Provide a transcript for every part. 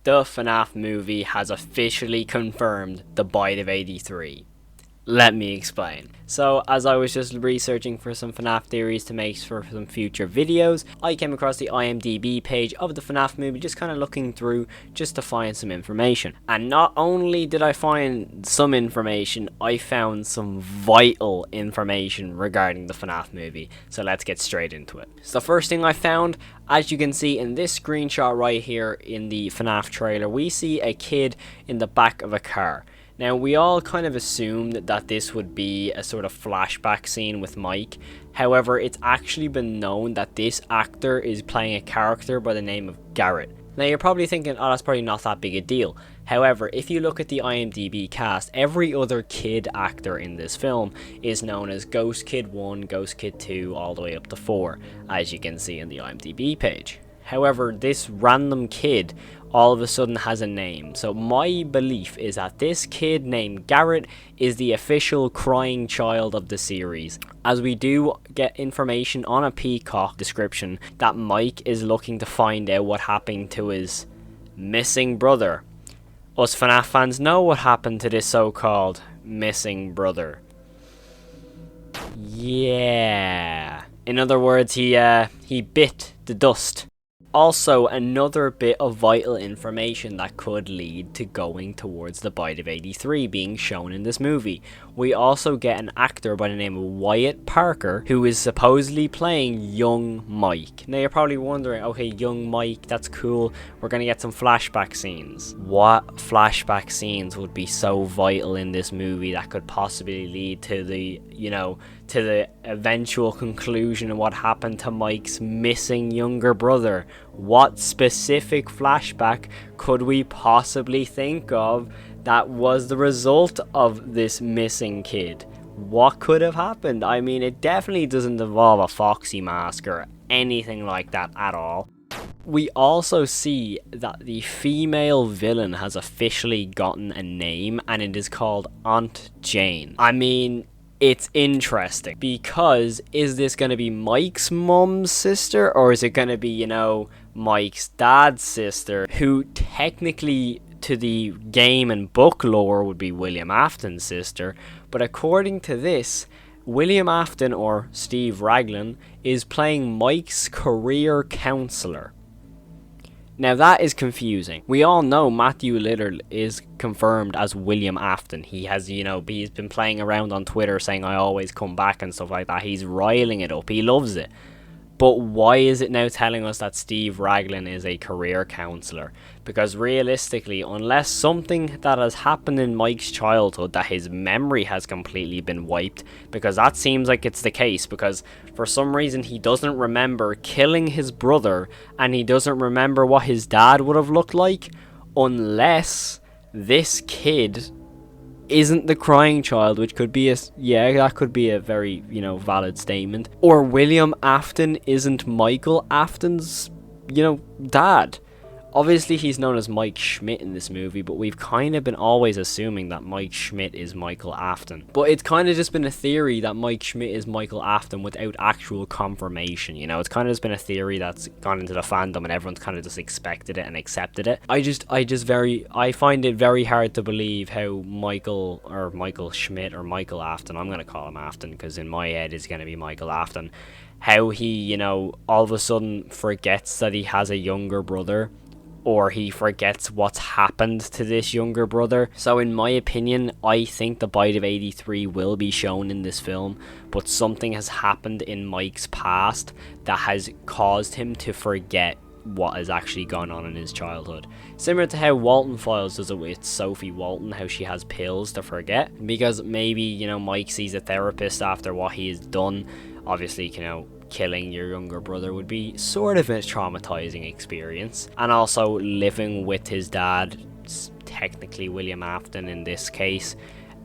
the Fnaf movie has officially confirmed the Bite of 83. Let me explain. So, as I was just researching for some FNAF theories to make for some future videos, I came across the Imdb page of the FNAF movie, just kind of looking through just to find some information. And not only did I find some information, I found some vital information regarding the FNAF movie. So let's get straight into it. So the first thing I found, as you can see in this screenshot right here in the FNAF trailer, we see a kid in the back of a car. Now, we all kind of assumed that this would be a sort of flashback scene with Mike. However, it's actually been known that this actor is playing a character by the name of Garrett. Now, you're probably thinking, oh, that's probably not that big a deal. However, if you look at the IMDb cast, every other kid actor in this film is known as Ghost Kid 1, Ghost Kid 2, all the way up to 4, as you can see in the IMDb page. However, this random kid all of a sudden has a name. So my belief is that this kid named Garrett is the official crying child of the series, as we do get information on a Peacock description that Mike is looking to find out what happened to his missing brother. Us FNAF fans know what happened to this so-called missing brother. Yeah. In other words, he bit the dust. Also, another bit of vital information that could lead to going towards the Bite of 83 being shown in this movie. We also get an actor by the name of Wyatt Parker, who is supposedly playing young Mike. Now you're probably wondering, okay, young Mike, that's cool, we're going to get some flashback scenes. What flashback scenes would be so vital in this movie that could possibly lead to the, to the eventual conclusion of what happened to Mike's missing younger brother? What specific flashback could we possibly think of that was the result of this missing kid? What could have happened? I mean, it definitely doesn't involve a Foxy mask or anything like that at all. We also see that the female villain has officially gotten a name, and it is called Aunt Jane. I mean, it's interesting because is this going to be Mike's mum's sister, or is it going to be, Mike's dad's sister, who technically to the game and book lore would be William Afton's sister, but according to this, William Afton, or Steve Raglan, is playing Mike's career counselor. Now that is confusing. We all know Matthew Lillard is confirmed as William Afton. He has, he's been playing around on Twitter saying I always come back and stuff like that. He's riling it up. He loves it. But why is it now telling us that Steve Raglan is a career counselor? Because realistically, unless something that has happened in Mike's childhood, that his memory has completely been wiped, because that seems like it's the case, because for some reason he doesn't remember killing his brother, and he doesn't remember what his dad would have looked like, unless this kid isn't the crying child, which could be that could be a very, valid statement. Or William Afton isn't Michael Afton's, dad. Obviously, he's known as Mike Schmidt in this movie, but we've kind of been always assuming that Mike Schmidt is Michael Afton. But it's kind of just been a theory that Mike Schmidt is Michael Afton without actual confirmation, It's kind of just been a theory that's gone into the fandom and everyone's kind of just expected it and accepted it. I find it very hard to believe how Michael Schmidt or Michael Afton, I'm going to call him Afton because in my head it's going to be Michael Afton, how he, all of a sudden forgets that he has a younger brother, or he forgets what's happened to this younger brother. So in my opinion, I think the Bite of 83 will be shown in this film, but something has happened in Mike's past that has caused him to forget what has actually gone on in his childhood. Similar to how Walton Files does it with Sophie Walton, how she has pills to forget, because maybe, Mike sees a therapist after what he has done. Obviously, killing your younger brother would be sort of a traumatizing experience, and also living with his dad, technically William Afton in this case,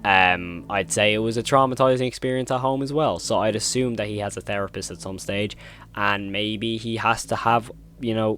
I'd say it was a traumatizing experience at home as well. So I'd assume that he has a therapist at some stage, and maybe he has to have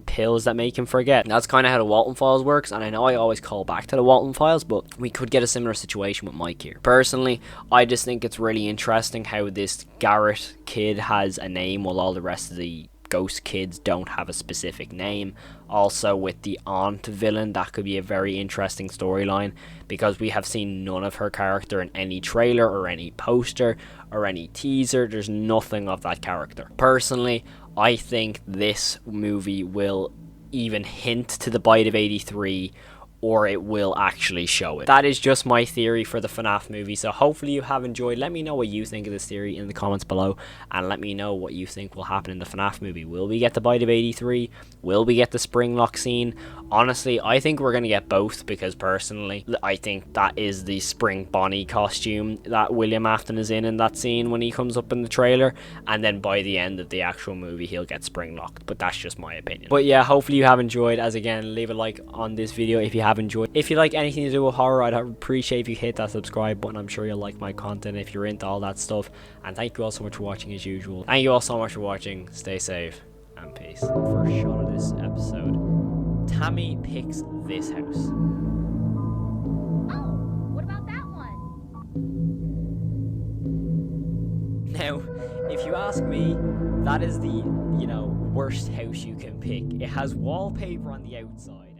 pills that make him forget. That's kind of how the Walton Files works, and I know I always call back to the Walton Files, but we could get a similar situation with Mike here. Personally, I just think it's really interesting how this Garrett kid has a name while all the rest of the ghost kids don't have a specific name. Also, with the aunt villain, that could be a very interesting storyline, because we have seen none of her character in any trailer or any poster or any teaser. There's nothing of that character. Personally, I think this movie will even hint to the Bite of 83, or it will actually show it. That is just my theory for the FNAF movie, so hopefully you have enjoyed. Let me know what you think of this theory in the comments below, and let me know what you think will happen in the FNAF movie. Will we get the Bite of 83? Will we get the spring lock scene? Honestly, I think we're going to get both, because personally, I think that is the spring Bonnie costume that William Afton is in that scene when he comes up in the trailer, and then by the end of the actual movie, he'll get spring locked, but that's just my opinion. But yeah, hopefully you have enjoyed. As again, leave a like on this video if you have enjoyed. If you like anything to do with horror, I'd appreciate if you hit that subscribe button. I'm sure you'll like my content if you're into all that stuff. And thank you all so much for watching as usual. Thank you all so much for watching. Stay safe and peace. First shot of this episode, Tammy picks this house. Oh, what about that one? Now, if you ask me, that is the, worst house you can pick. It has wallpaper on the outside.